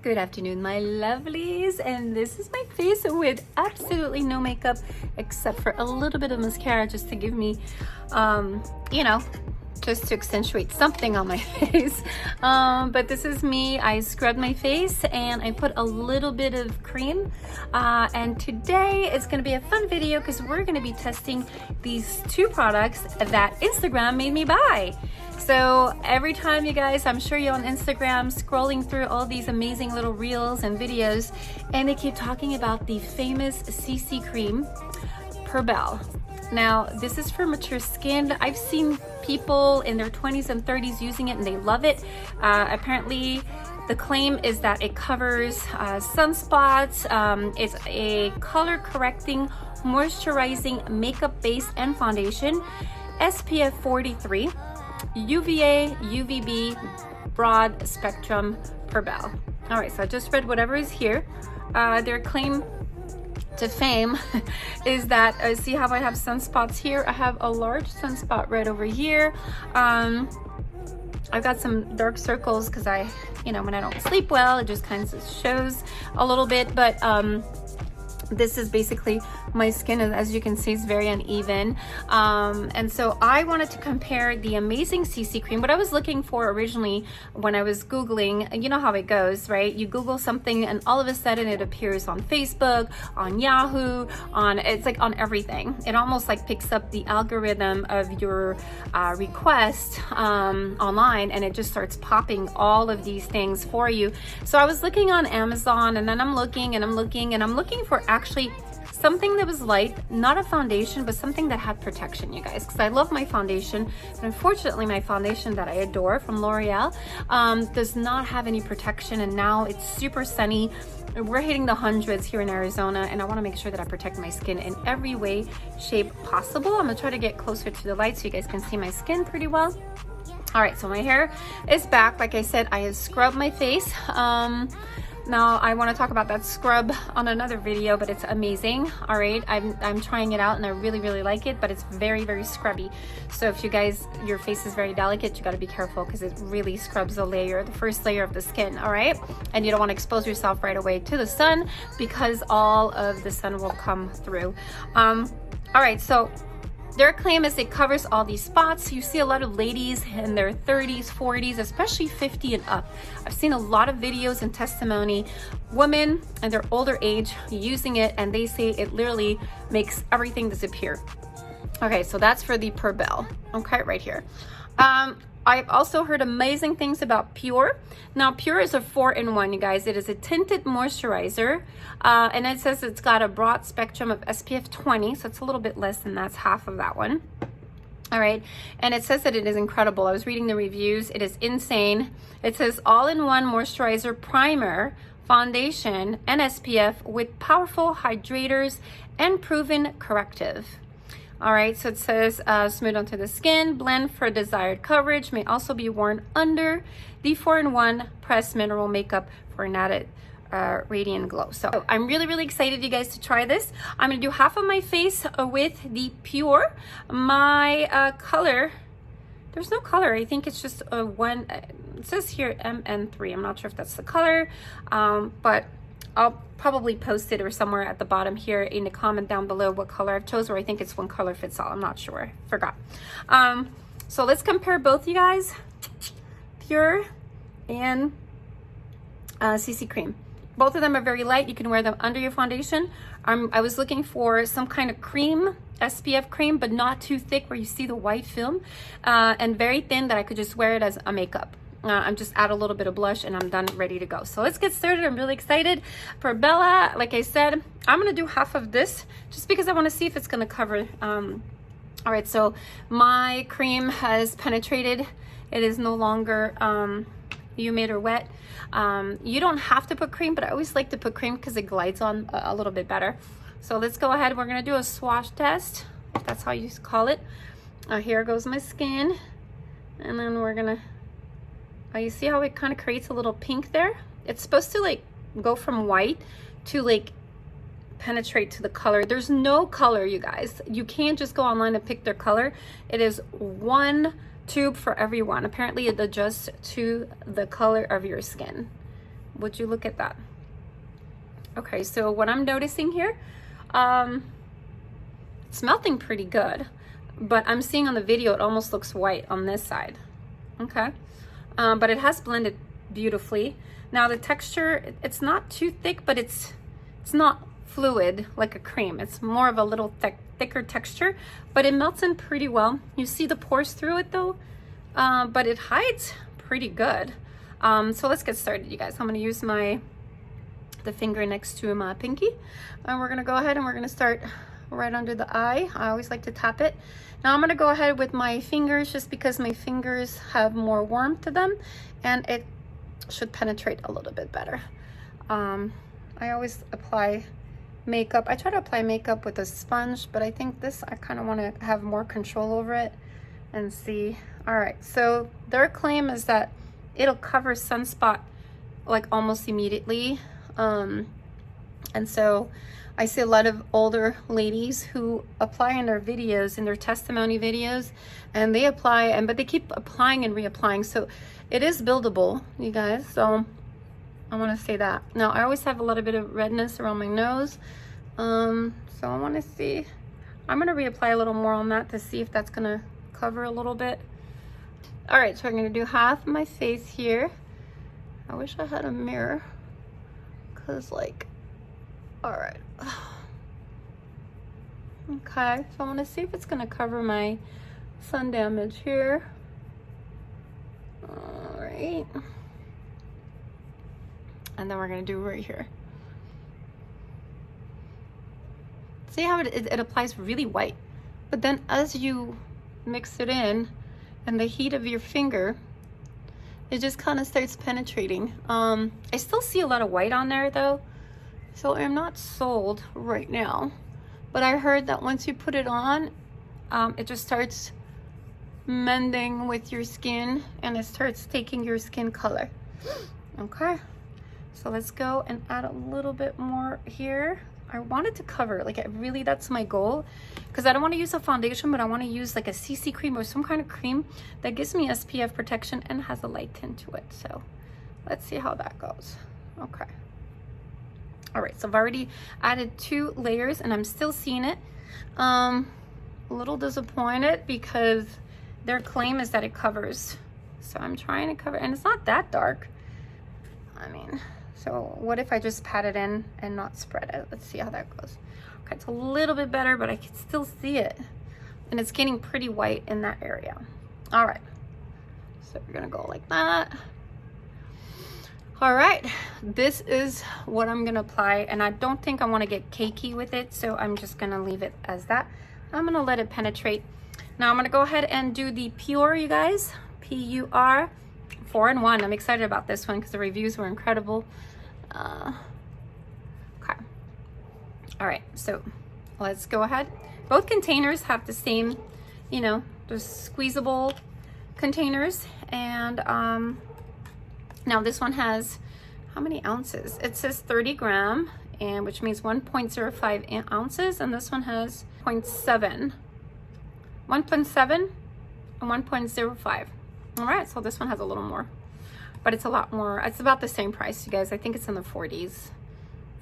Good afternoon, my lovelies, and this is my face with absolutely no makeup except for a little bit of mascara just to give me, just to accentuate something on my face. But this is me. I scrubbed my face and I put a little bit of cream. And today is going to be a fun video because we're going to be testing these two products that Instagram made me buy. So every time, you guys, I'm sure you're on Instagram scrolling through all these amazing little reels and videos, and they keep talking about the famous CC cream, Perbelle. Now, this is for mature skin. I've seen people in their 20s and 30s using it and they love it. Apparently, the claim is that it covers sunspots. It's a color correcting, moisturizing makeup base and foundation, SPF 43. UVA, UVB, broad spectrum Perbelle. All right, so I just read whatever is here. Their claim to fame is that, see how I have sunspots here? I have a large sunspot right over here. I've got some dark circles because when I don't sleep well, it just kind of shows a little bit, but this is basically my skin, as you can see, is very uneven. And so I wanted to compare the amazing CC cream. What I was looking for originally when I was Googling, you know how it goes, right? You Google something and all of a sudden it appears on Facebook, on Yahoo, it's like on everything. It almost like picks up the algorithm of your request online, and it just starts popping all of these things for you. So I was looking on Amazon, and then I'm looking and I'm looking and I'm looking for actually something that was light, not a foundation, but something that had protection, you guys, because I love my foundation, but unfortunately my foundation that I adore from L'Oreal does not have any protection, and now it's super sunny. We're hitting the hundreds here in Arizona, and I want to make sure that I protect my skin in every way, shape possible. I'm gonna try to get closer to the light so you guys can see my skin pretty well. All right, so my hair is back. Like I said, I have scrubbed my face. Now I want to talk about that scrub on another video, but it's amazing. All right, I'm trying it out and I really like it, but it's very scrubby. So if you guys, your face is very delicate, you got to be careful because it really scrubs the first layer of the skin. All right, and you don't want to expose yourself right away to the sun because all of the sun will come through. All right, so their claim is it covers all these spots. You see a lot of ladies in their 30s, 40s, especially 50 and up. I've seen a lot of videos and testimony, women in their older age using it, and they say it literally makes everything disappear. Okay, so that's for the Perbelle, okay, right here. I've also heard amazing things about Pure. Now, Pure is a 4-in-1, you guys. It is a tinted moisturizer, and it says it's got a broad spectrum of SPF 20, so it's a little bit less than that's half of that one. All right, and it says that it is incredible. I was reading the reviews. It is insane. It says all-in-one moisturizer, primer, foundation, and SPF with powerful hydrators and proven corrective. All right, so it says smooth onto the skin, blend for desired coverage, may also be worn under the 4-in-1 pressed mineral makeup for an added radiant glow. So I'm really excited, you guys, to try this. I'm gonna do half of my face with the Pure. My color, there's no color. I think it's just one. It says here MN3. I'm not sure if that's the color, but I'll probably post it or somewhere at the bottom here in the comment down below what color I've chose, or I think it's one color fits all. I'm not sure. Forgot. So let's compare both, you guys. Pure and CC cream. Both of them are very light. You can wear them under your foundation. I was looking for some kind of cream, SPF cream, but not too thick where you see the white film, and very thin that I could just wear it as a makeup. I'm just add a little bit of blush and I'm done, ready to go. So let's get started. I'm really excited. For Bella, like I said, I'm gonna do half of this just because I want to see if it's gonna cover. All right, so my cream has penetrated. It is no longer humid or wet. You don't have to put cream, but I always like to put cream because it glides on a little bit better. So let's go ahead. We're gonna do a swatch test. That's how you call it. Here goes my skin, and then we're gonna. You see how it kind of creates a little pink there? It's supposed to like go from white to like penetrate to the color. There's no color, you guys. You can't just go online and pick their color. It is one tube for everyone. Apparently it adjusts to the color of your skin. Would you look at that? Okay, so what I'm noticing here, it's melting pretty good, but I'm seeing on the video it almost looks white on this side. Okay, but it has blended beautifully. Now the texture, it's not too thick, but it's not fluid like a cream. It's more of a little thicker texture, but it melts in pretty well. You see the pores through it though, but it hides pretty good. So let's get started, you guys. I'm gonna use the finger next to my pinky, and we're gonna go ahead and we're gonna start right under the eye. I always like to tap it. Now I'm gonna go ahead with my fingers just because my fingers have more warmth to them and it should penetrate a little bit better. I always apply makeup. I try to apply makeup with a sponge, but I think this, I kind of want to have more control over it and see. All right, so their claim is that it'll cover sunspot like almost immediately. And so I see a lot of older ladies who apply in their videos, in their testimony videos, and they apply, but they keep applying and reapplying. So it is buildable, you guys. So I want to say that. Now I always have a little bit of redness around my nose. So I want to see, I'm going to reapply a little more on that to see if that's going to cover a little bit. All right, so I'm going to do half of my face here. I wish I had a mirror, because like, all right. Okay, so I want to see if it's going to cover my sun damage here. All right. And then we're going to do right here. See how it applies really white, but then as you mix it in and the heat of your finger, it just kind of starts penetrating. I still see a lot of white on there though, so I'm not sold right now, but I heard that once you put it on, it just starts mending with your skin and it starts taking your skin color. Okay, so let's go and add a little bit more here. I wanted to cover, like, really, that's my goal, because I don't want to use a foundation, but I want to use like a CC cream or some kind of cream that gives me SPF protection and has a light tint to it. So let's see how that goes. Okay. All right, so I've already added 2 layers and I'm still seeing it. A little disappointed because their claim is that it covers. So I'm trying to cover, and it's not that dark. I mean, so what if I just pat it in and not spread it? Let's see how that goes. Okay, it's a little bit better, but I can still see it. And it's getting pretty white in that area. All right, so we're gonna go like that. All right, this is what I'm gonna apply, and I don't think I wanna get cakey with it, so I'm just gonna leave it as that. I'm gonna let it penetrate. Now I'm gonna go ahead and do the Pure, you guys, P-U-R, 4-in-1. I'm excited about this one because the reviews were incredible. Okay. All right, so let's go ahead. Both containers have the same, you know, the squeezable containers, and now this one has how many ounces? It says 30 gram, and which means 1.05 ounces, and this one has 1.7 and 1.05. All right, so this one has a little more, but it's a lot more. It's about the same price, you guys. I think it's in the 40s,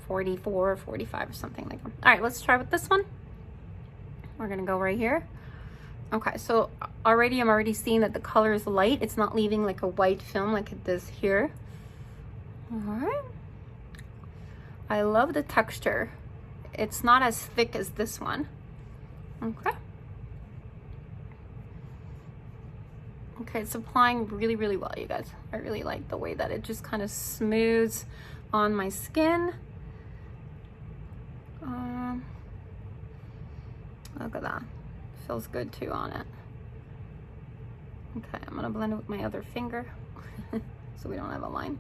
44, 45 or something like that. All right, let's try with this one. We're gonna go right here. Okay, so I'm already seeing that the color is light. It's not leaving like a white film like it does here. All right. I love the texture. It's not as thick as this one. Okay. Okay, it's applying really, really well, you guys. I really like the way that it just kind of smooths on my skin. Look at that. Feels good too on it. Okay, I'm gonna blend it with my other finger so we don't have a line.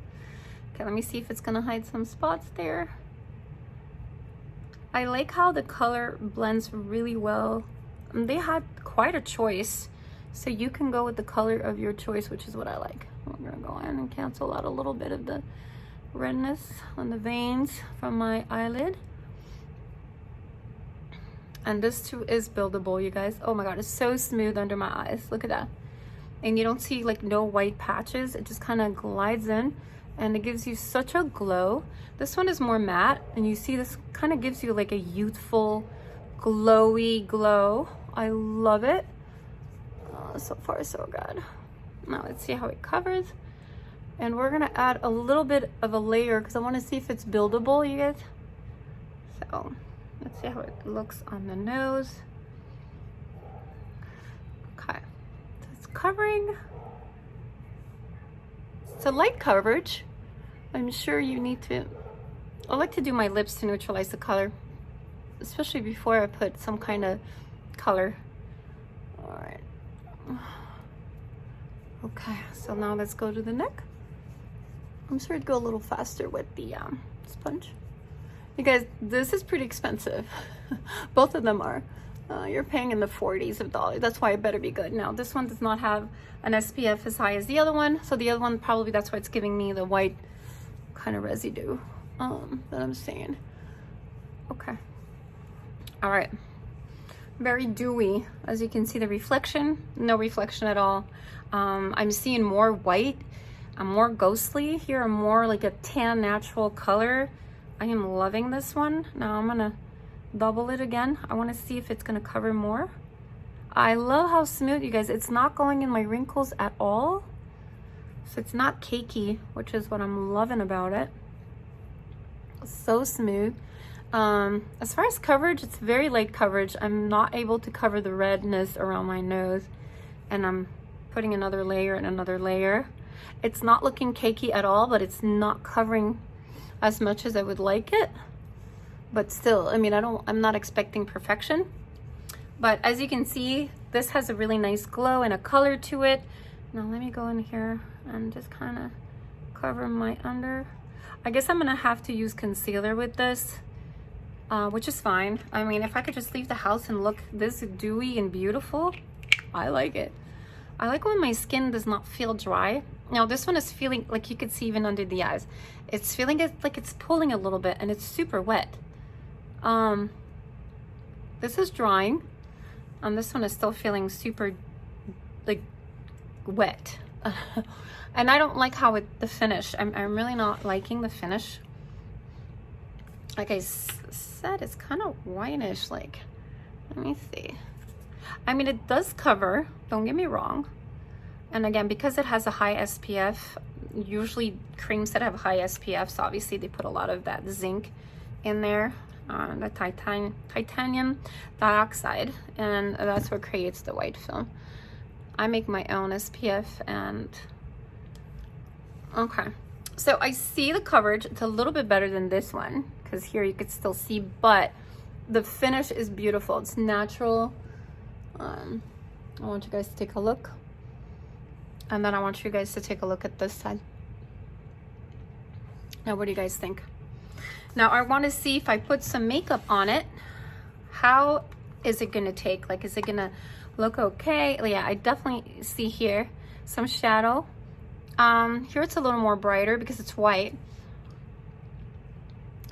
Okay, let me see if it's gonna hide some spots there. I like how the color blends really well. They had quite a choice, so you can go with the color of your choice, which is what I like. We're gonna go in and cancel out a little bit of the redness on the veins from my eyelid. And this too is buildable, you guys. Oh my god, it's so smooth under my eyes. Look at that. And you don't see like no white patches. It just kind of glides in. and it gives you such a glow. This one is more matte, and you see this kind of gives you like a youthful, glowy glow. I love it. So far so good. Now let's see how it covers. And we're gonna add a little bit of a layer because I want to see if it's buildable, you guys. So let's see how it looks on the nose. Okay, so it's covering. It's a light coverage. I'm sure you need to, I like to do my lips to neutralize the color, especially before I put some kind of color. All right. Okay, so now let's go to the neck. I'm sure it'd go a little faster with the sponge. You guys, this is pretty expensive. Both of them are. You're paying in the 40s of dollars. That's why it better be good. Now, this one does not have an SPF as high as the other one. So the other one, probably that's why it's giving me the white kind of residue that I'm seeing. Okay. All right. Very dewy. As you can see, the reflection, no reflection at all. I'm seeing more white. I'm more ghostly here. I'm more like a tan natural color. I am loving this one. Now I'm gonna double it again. I want to see if it's gonna cover more. I love how smooth, you guys. It's not going in my wrinkles at all. So it's not cakey, which is what I'm loving about it. So smooth. As far as coverage, it's very light coverage. I'm not able to cover the redness around my nose, and I'm putting another layer and another layer. It's not looking cakey at all, but it's not covering as much as I would like it. But still, I mean, I'm not expecting perfection. But as you can see, this has a really nice glow and a color to it. Now let me go in here and just kind of cover my under. I guess I'm gonna have to use concealer with this, which is fine. I mean, if I could just leave the house and look this dewy and beautiful, I like it. I like when my skin does not feel dry. Now this one is feeling, like you could see even under the eyes, it's feeling like it's pulling a little bit, and it's super wet. This is drying, and this one is still feeling super like wet. And I don't like how the finish, I'm really not liking the finish. Like I said, it's kind of whitish. Like, let me see. I mean, it does cover, don't get me wrong. And again, because it has a high SPF, usually creams that have high SPFs, obviously they put a lot of that zinc in there, the titanium dioxide, and that's what creates the white film. I make my own SPF, and okay. So I see the coverage, it's a little bit better than this one, because here you could still see, but the finish is beautiful. It's natural. I want you guys to take a look. And then I want you guys to take a look at this side. Now, what do you guys think? Now, I want to see if I put some makeup on it, how is it going to take? Like, is it going to look okay? Yeah, I definitely see here some shadow. Here it's a little more brighter because it's white.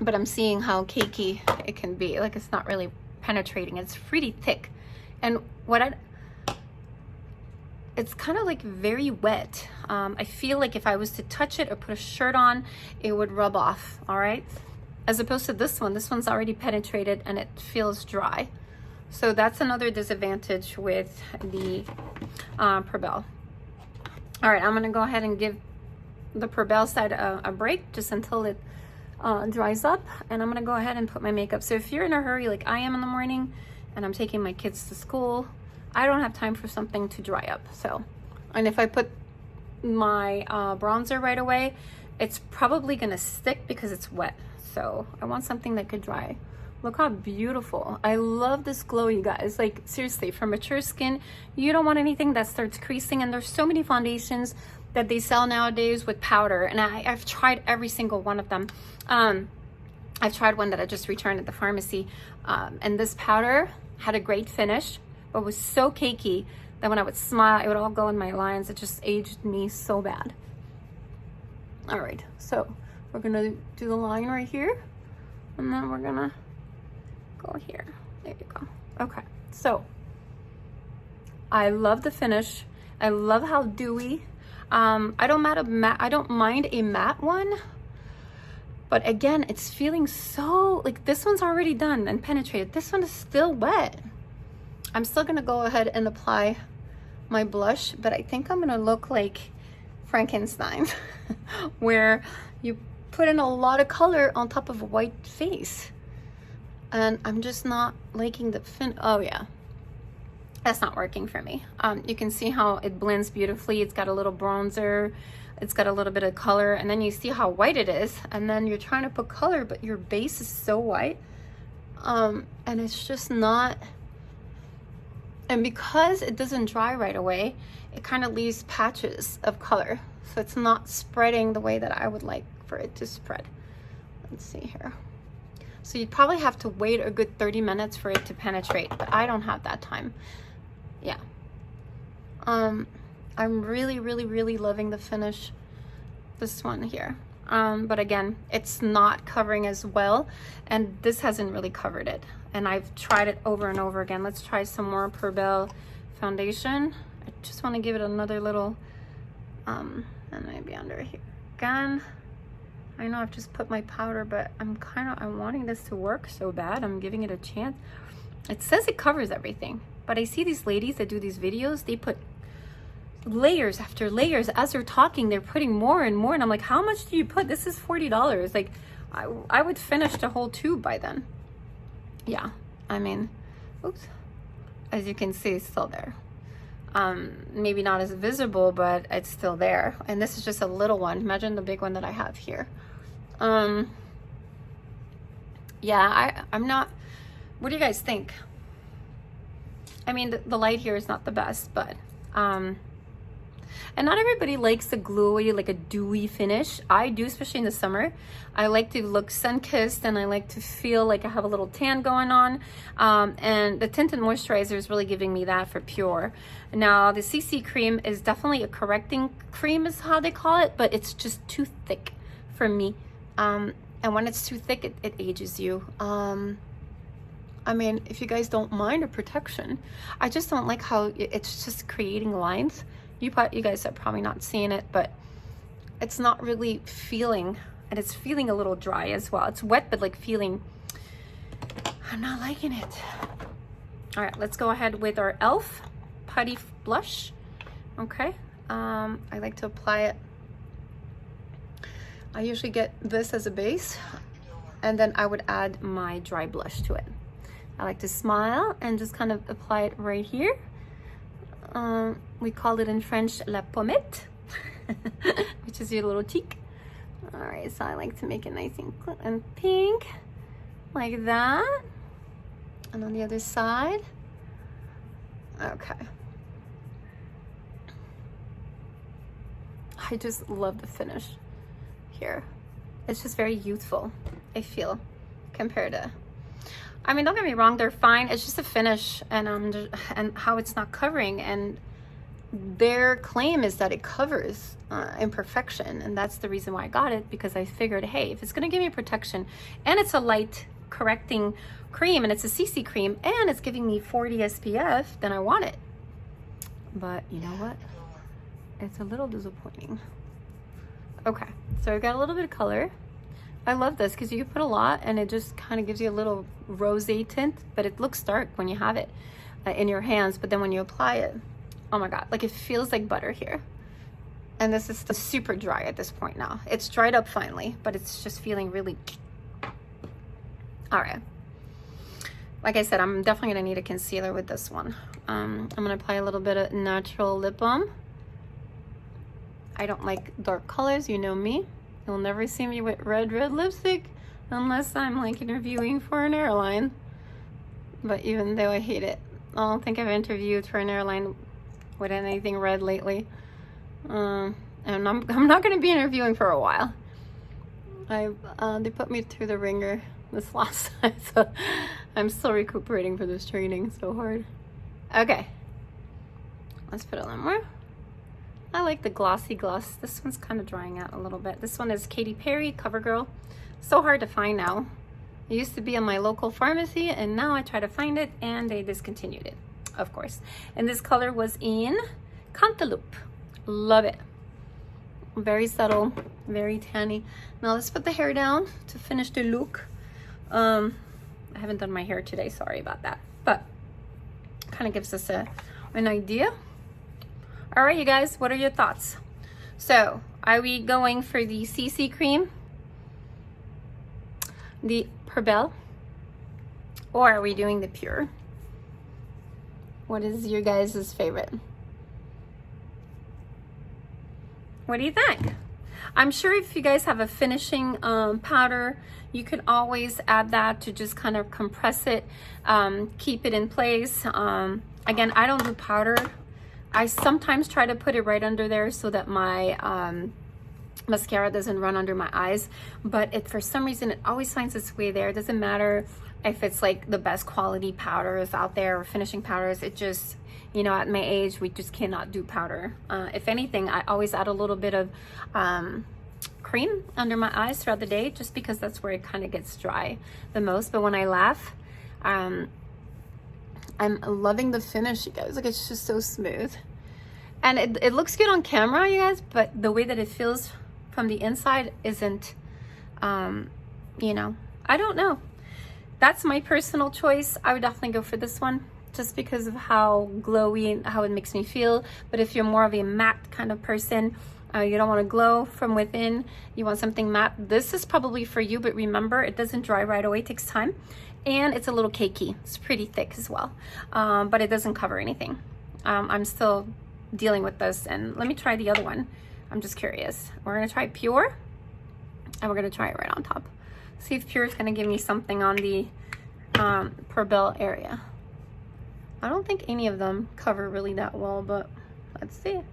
But I'm seeing how cakey it can be. Like, it's not really penetrating. It's pretty thick. And it's kind of like very wet. I feel like if I was to touch it or put a shirt on, it would rub off, all right? As opposed to this one's already penetrated and it feels dry. So that's another disadvantage with the Perbelle. All right, I'm gonna go ahead and give the Perbelle side a break just until it dries up, and I'm gonna go ahead and put my makeup. So if you're in a hurry like I am in the morning and I'm taking my kids to school, I don't have time for something to dry up. So, and if I put my bronzer right away, it's probably gonna stick because it's wet. So I want something that could dry. Look how beautiful. I love this glow, you guys. Like, seriously, for mature skin, you don't want anything that starts creasing. And there's so many foundations that they sell nowadays with powder, and I've tried every single one of them. I've tried one that I just returned at the pharmacy, and this powder had a great finish, but was so cakey that when I would smile, it would all go in my lines. It just aged me so bad. All right, so we're gonna do the line right here, and then we're gonna go here. There you go. Okay, so I love the finish. I love how dewy. I don't mind a matte one, but again, it's feeling so, like, this one's already done and penetrated. This one is still wet. I'm still gonna go ahead and apply my blush, but I think I'm gonna look like Frankenstein, where you put in a lot of color on top of a white face. And I'm just not liking the oh yeah, that's not working for me. You can see how it blends beautifully. It's got a little bronzer, it's got a little bit of color, and then you see how white it is, and then you're trying to put color, but your base is so white, and it's just not. And because it doesn't dry right away, it kind of leaves patches of color. So it's not spreading the way that I would like for it to spread. Let's see here. So you'd probably have to wait a good 30 minutes for it to penetrate, but I don't have that time. Yeah. I'm really, really, really loving the finish, this one here. But again, it's not covering as well, and this hasn't really covered it. And I've tried it over and over again. Let's try some more Perbelle foundation. I just want to give it another little, and maybe under here again. I know I've just put my powder, but I'm wanting this to work so bad. I'm giving it a chance. It says it covers everything, but I see these ladies that do these videos, they put layers after layers. As they're talking, they're putting more and more, and I'm like, how much do you put? This is $40. Like, I would finish the whole tube by then. Yeah, I mean, oops, as you can see, it's still there. Maybe not as visible, but it's still there. And this is just a little one. Imagine the big one that I have here. Yeah, I'm not, what do you guys think? I mean, the light here is not the best, but and not everybody likes the glowy, like a dewy finish. I do, especially in the summer. I like to look sun-kissed, and I like to feel like I have a little tan going on. And the tinted moisturizer is really giving me that for pure. Now, the CC cream is definitely a correcting cream is how they call it, but it's just too thick for me. And when it's too thick, it ages you. I mean, if you guys don't mind a protection, I just don't like how it's just creating lines. You guys are probably not seeing it, but it's not really feeling, and it's feeling a little dry as well. It's wet, but like feeling, I'm not liking it. All right, let's go ahead with our e.l.f. Putty Blush. Okay, I like to apply it. I usually get this as a base, and then I would add my dry blush to it. I like to smile and just kind of apply it right here. We call it in French la pommette, which is your little cheek. All right, so I like to make it nice and pink, like that. And on the other side. Okay. I just love the finish here. It's just very youthful, I feel, compared to, I mean, don't get me wrong, they're fine. It's just a finish, and and how it's not covering, and their claim is that it covers imperfection, and that's the reason why I got it, because I figured, hey, if it's gonna give me protection, and it's a light correcting cream, and it's a CC cream, and it's giving me 40 SPF, then I want it. But you know what? It's a little disappointing. Okay, so I got a little bit of color. I love this because you can put a lot, and it just kind of gives you a little rosé tint, but it looks dark when you have it in your hands, but then when you apply it, oh my god, like it feels like butter here. And this is still super dry at this point now. It's dried up finally, but it's just feeling really, all right. Like I said, I'm definitely gonna need a concealer with this one. I'm gonna apply a little bit of natural lip balm. I don't like dark colors, you know me. You'll never see me with red lipstick unless I'm like interviewing for an airline. But even though I hate it, I don't think I've interviewed for an airline with anything red lately. And I'm not gonna be interviewing for a while. They put me through the ringer this last time, so I'm still recuperating for this training so hard. Okay, let's put a little more. I like the glossy gloss. This one's kind of drying out a little bit. This one is Katy Perry CoverGirl. So hard to find now. It used to be in my local pharmacy, and now I try to find it, and they discontinued it, of course. And this color was in Cantaloupe. Love it. Very subtle, very tanny. Now let's put the hair down to finish the look. I haven't done my hair today, sorry about that, but kind of gives us an idea. All right, you guys, what are your thoughts? So are we going for the CC cream, the Perbelle, or are we doing the Pure? What is your guys' favorite? What do you think? I'm sure if you guys have a finishing powder, you can always add that to just kind of compress it, keep it in place. Again, I don't do powder. I sometimes try to put it right under there so that my mascara doesn't run under my eyes, but for some reason it always finds its way there. It doesn't matter if it's like the best quality powders out there or finishing powders. It just, you know, at my age, we just cannot do powder. If anything, I always add a little bit of cream under my eyes throughout the day, just because that's where it kind of gets dry the most. But when I laugh, I'm loving the finish, you guys. Like, it's just so smooth. And it looks good on camera, you guys, but the way that it feels from the inside isn't, you know, I don't know. That's my personal choice. I would definitely go for this one just because of how glowy and how it makes me feel. But if you're more of a matte kind of person, you don't want to glow from within, you want something matte, this is probably for you. But remember, it doesn't dry right away, it takes time, and it's a little cakey. It's pretty thick as well, but it doesn't cover anything. I'm still dealing with this, and let me try the other one. I'm just curious. We're gonna try Pure, and we're gonna try it right on top. See if Pure is gonna give me something on the Perbelle area. I don't think any of them cover really that well, but let's see. All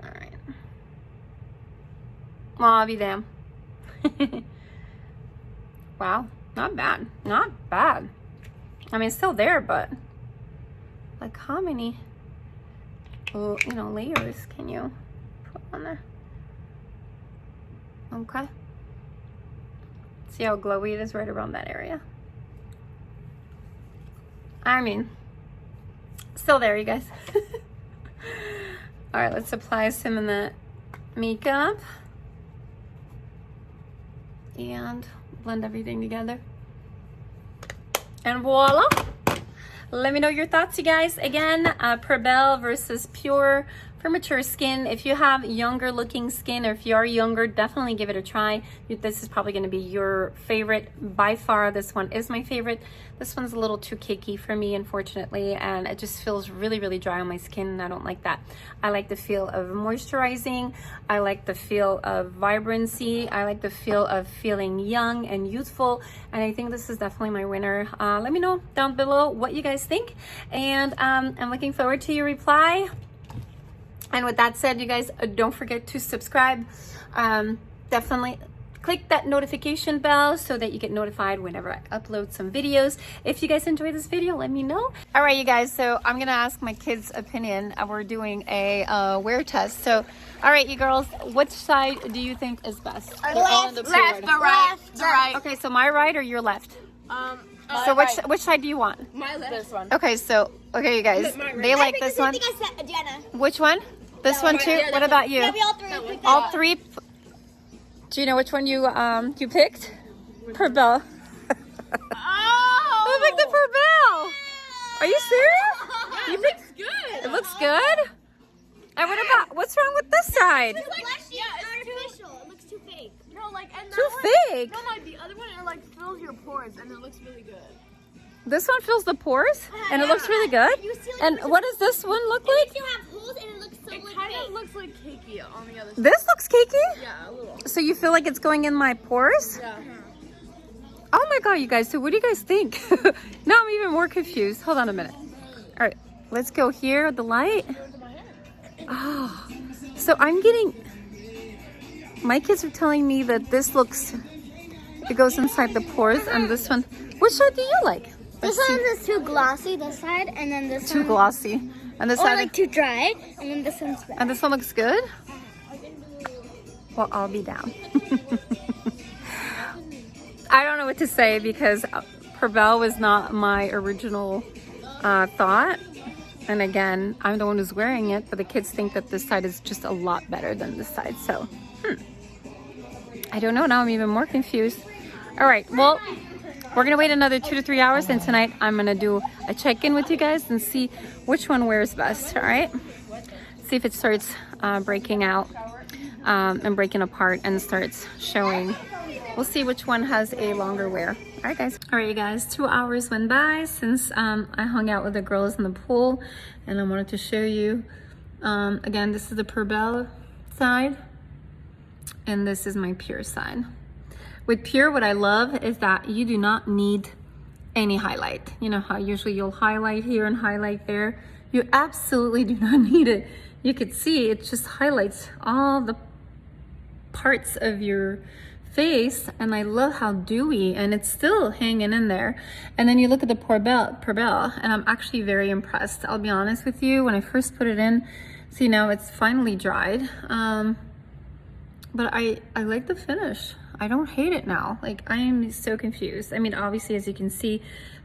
right. Well, I'll be damned. Wow, not bad, not bad. I mean, it's still there, but like, how many, you know, layers can you put on there? Okay. See how glowy it is right around that area? I mean, still there, you guys. All right, let's apply some of that makeup and blend everything together. And voila. Let me know your thoughts, you guys. Again, Perbelle versus Pure for mature skin. If you have younger looking skin, or if you are younger, definitely give it a try. This is probably going to be your favorite by far. This one is my favorite. This one's a little too cakey for me, unfortunately, and it just feels really, really dry on my skin, and I don't like that. I like the feel of moisturizing. I like the feel of vibrancy. I like the feel of feeling young and youthful, and I think this is definitely my winner. Let me know down below what you guys think, and I'm looking forward to your reply. And with that said, you guys, don't forget to subscribe. Definitely click that notification bell so that you get notified whenever I upload some videos. If you guys enjoyed this video, let me know. All right, you guys, so I'm gonna ask my kids' opinion. We're doing a wear test. So, all right, you girls, which side do you think is best? Left, the right. Okay, so my right or your left? So which side do you want? My left. This one. Okay, so, okay, you guys, they like this one. Which one? This one too? Yeah, what about you? Yeah, we all three picked All three? Do you know which one you picked? Perbelle. Oh! I picked the Perbelle. Are you serious? Yeah, it looks good. It looks good? And what about, what's wrong with this side? It's like, yeah, it's artificial. It looks too fake. No, like, and Too fake? No, like the other one, it like fills your pores and it looks really good. This one fills the pores and it looks really good? And what does this one look like? You have holes and it looks so like kind of looks like cakey on the other side. This looks cakey? Yeah, a little. So you feel like it's going in my pores? Yeah. Oh my god, you guys, so what do you guys think? Now I'm even more confused. Hold on a minute. All right, let's go here with the light. Oh, so I'm getting, my kids are telling me that this looks, it goes inside the pores, and this one, which side do you like? This one is too glossy, this side, and then this Too one. glossy. And this Or side, like too dry, and then this one's better. and this one looks good? Well, I'll be down. I don't know what to say because Perbelle was not my original thought. And again, I'm the one who's wearing it, but the kids think that this side is just a lot better than this side. So, I don't know. Now I'm even more confused. All right, well, we're gonna wait another 2 to 3 hours, and tonight I'm gonna do a check-in with you guys and see which one wears best, all right? See if it starts breaking out and breaking apart and starts showing. We'll see which one has a longer wear. All right, guys. All right, you guys, 2 hours went by since I hung out with the girls in the pool, and I wanted to show you. Again, this is the Perbelle side, and this is my Pure side. With Pure, what I love is that you do not need any highlight. You know how usually you'll highlight here and highlight there? You absolutely do not need it. You could see it just highlights all the parts of your face, and I love how dewy, and it's still hanging in there. And then you look at the Perbelle, and I'm actually very impressed. I'll be honest with you, when I first put it in, see now it's finally dried, but I like the finish. I don't hate it now. Like, I am so confused. I mean, obviously, as you can see,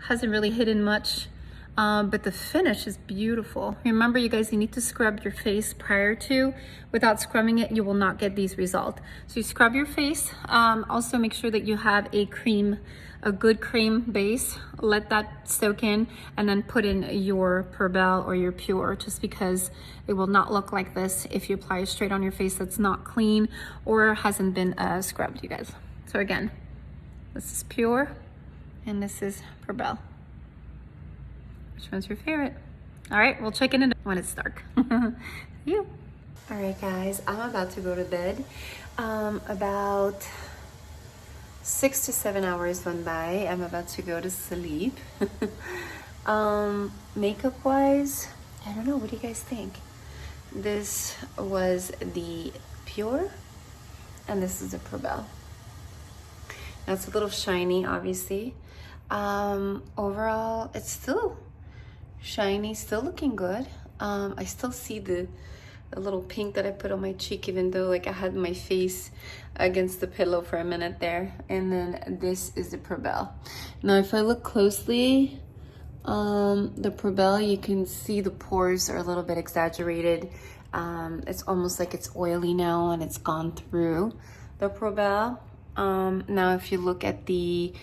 hasn't really hidden much, but the finish is beautiful. Remember, you guys, you need to scrub your face prior to. Without scrubbing it, you will not get these results. So you scrub your face. Also, make sure that you have a cream, a good cream base. Let that soak in, and then put in your Perbelle or your Pure, just because it will not look like this if you apply it straight on your face that's not clean or hasn't been scrubbed, you guys. So again, this is Pure and this is Perbelle. Which one's your favorite? All right, we'll check in when it's dark. See you. All right, guys, I'm about to go to bed. About 6 to 7 hours went by. I'm about to go to sleep. Makeup wise, I don't know, what do you guys think? This was the Pure and this is the Perbelle. Now it's a little shiny, obviously. Overall, it's still shiny, still looking good. I still see the little pink that I put on my cheek, even though like I had my face against the pillow for a minute there. And then this is the Perbelle. Now if I look closely, the Perbelle, you can see the pores are a little bit exaggerated. It's almost like it's oily now and it's gone through the Perbelle. Now if you look at the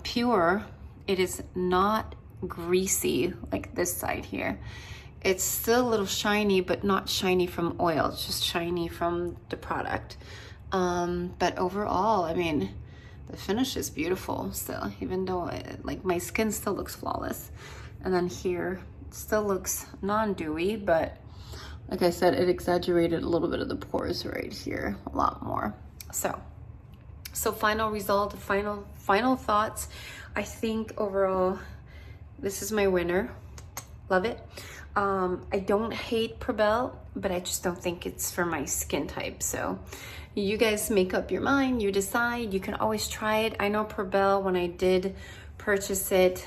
Pure, it is not greasy like this side here. It's still a little shiny, but not shiny from oil. It's just shiny from the product. But overall, I mean, the finish is beautiful still, even though like my skin still looks flawless. And then here, it still looks non-dewy, but like I said, it exaggerated a little bit of the pores right here, a lot more. So final result, final thoughts. I think overall, this is my winner. Love it. I don't hate Perbelle, but I just don't think it's for my skin type. So you guys make up your mind, you decide. You can always try it. I know Perbelle, when I did purchase it,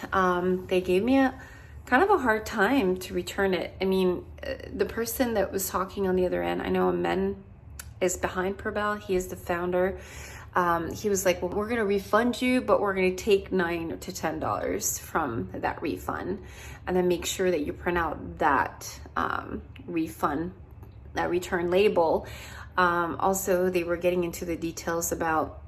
they gave me a kind of a hard time to return it. I mean, the person that was talking on the other end, I know a man is behind Perbelle. He is the founder. He was like, well, we're going to refund you, but we're going to take $9 to $10 from that refund, and then make sure that you print out that refund, that return label. Also, they were getting into the details about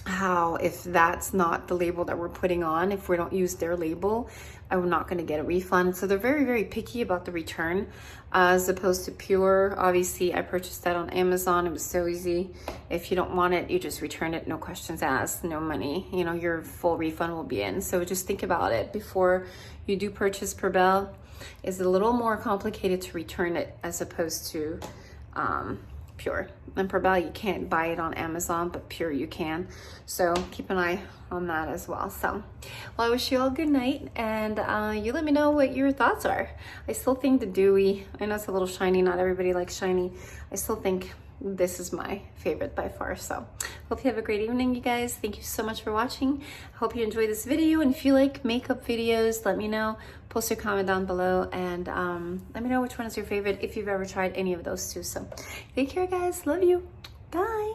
how if that's not the label that we're putting on, if we don't use their label, I'm not going to get a refund. So they're very, very picky about the return, as opposed to Pure. Obviously, I purchased that on Amazon. It was so easy. If you don't want it, you just return it, no questions asked, no money. You know, your full refund will be in. So just think about it before you do purchase Perbelle. It's a little more complicated to return it as opposed to Pure. And Perbelle, you can't buy it on Amazon, but Pure you can. So keep an eye on that as well. So, well, I wish you all good night, and you let me know what your thoughts are. I still think the dewy, I know it's a little shiny, not everybody likes shiny. I still think this is my favorite by far. So hope you have a great evening, you guys. Thank you so much for watching. I hope you enjoyed this video, and if you like makeup videos, let me know. Post your comment down below, and let me know which one is your favorite if you've ever tried any of those two. So take care, guys. Love you. Bye.